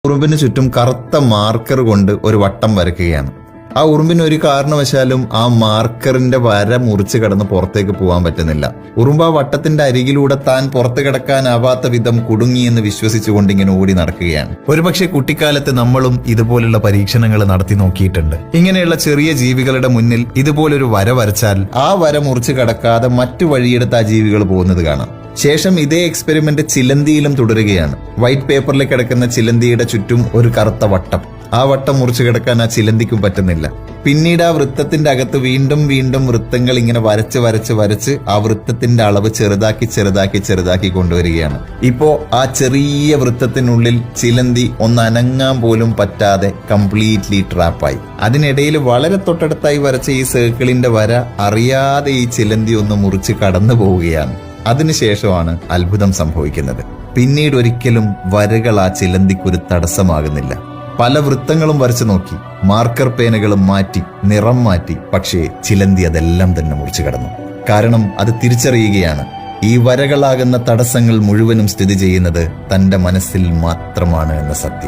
ഉറുമ്പിന് ചുറ്റും കറുത്ത മാർക്കർ കൊണ്ട് ഒരു വട്ടം വരയ്ക്കുകയാണ്. ആ ഉറുമ്പിന് ഒരു കാരണവശാലും ആ മാർക്കറിന്റെ വര മുറിച്ച് കടന്ന് പുറത്തേക്ക് പോകാൻ പറ്റുന്നില്ല. ഉറുമ്പ് ആ വട്ടത്തിന്റെ അരികിലൂടെ താൻ പുറത്തു കിടക്കാനാവാത്ത വിധം കുടുങ്ങിയെന്ന് വിശ്വസിച്ചുകൊണ്ട് ഇങ്ങനെ ഓടി നടക്കുകയാണ്. ഒരുപക്ഷെ കുട്ടിക്കാലത്ത് നമ്മളും ഇതുപോലുള്ള പരീക്ഷണങ്ങൾ നടത്തി നോക്കിയിട്ടുണ്ട്. ഇങ്ങനെയുള്ള ചെറിയ ജീവികളുടെ മുന്നിൽ ഇതുപോലൊരു വര വരച്ചാൽ ആ വര മുറിച്ച് കടക്കാതെ മറ്റു വഴിയെടുത്ത് ആ ജീവികൾ പോകുന്നത് കാണാം. ശേഷം ഇതേ എക്സ്പെരിമെന്റ് ചിലന്തിയിലും തുടരുകയാണ്. വൈറ്റ് പേപ്പറിൽ കിടക്കുന്ന ചിലന്തിയുടെ ചുറ്റും ഒരു കറുത്ത വട്ടം. ആ വട്ടം മുറിച്ചു കിടക്കാൻ ആ ചിലന്തിക്കും പറ്റുന്നില്ല. പിന്നീട് ആ വൃത്തത്തിന്റെ അകത്ത് വീണ്ടും വീണ്ടും വൃത്തങ്ങൾ ഇങ്ങനെ വരച്ച് വരച്ച് വരച്ച് ആ വൃത്തത്തിന്റെ അളവ് ചെറുതാക്കി കൊണ്ടുവരികയാണ്. ഇപ്പോ ആ ചെറിയ വൃത്തത്തിനുള്ളിൽ ചിലന്തി ഒന്ന് അനങ്ങാൻ പോലും പറ്റാതെ കംപ്ലീറ്റ്ലി ട്രാപ്പായി. അതിനിടയിൽ വളരെ തൊട്ടടുത്തായി വരച്ച ഈ സർക്കിളിന്റെ വര അറിയാതെ ഈ ചിലന്തി ഒന്ന് മുറിച്ച് കടന്നു പോവുകയാണ്. അതിനുശേഷമാണ് അത്ഭുതം സംഭവിക്കുന്നത്. പിന്നീട് ഒരിക്കലും വരകൾ ആ ചിലന്തിക്കൊരു തടസ്സമാകുന്നില്ല. പല വൃത്തങ്ങളും വരച്ചു നോക്കി, മാർക്കർ പേനകളും മാറ്റി, നിറം മാറ്റി, പക്ഷേ ചിലന്തി അതെല്ലാം തന്നെ മുറിച്ചു കടന്നു. കാരണം അത് തിരിച്ചറിയുകയാണ്, ഈ വരകളാകുന്ന തടസ്സങ്ങൾ മുഴുവനും സ്ഥിതി ചെയ്യുന്നത് തന്റെ മനസ്സിൽ മാത്രമാണ് എന്ന സത്യം.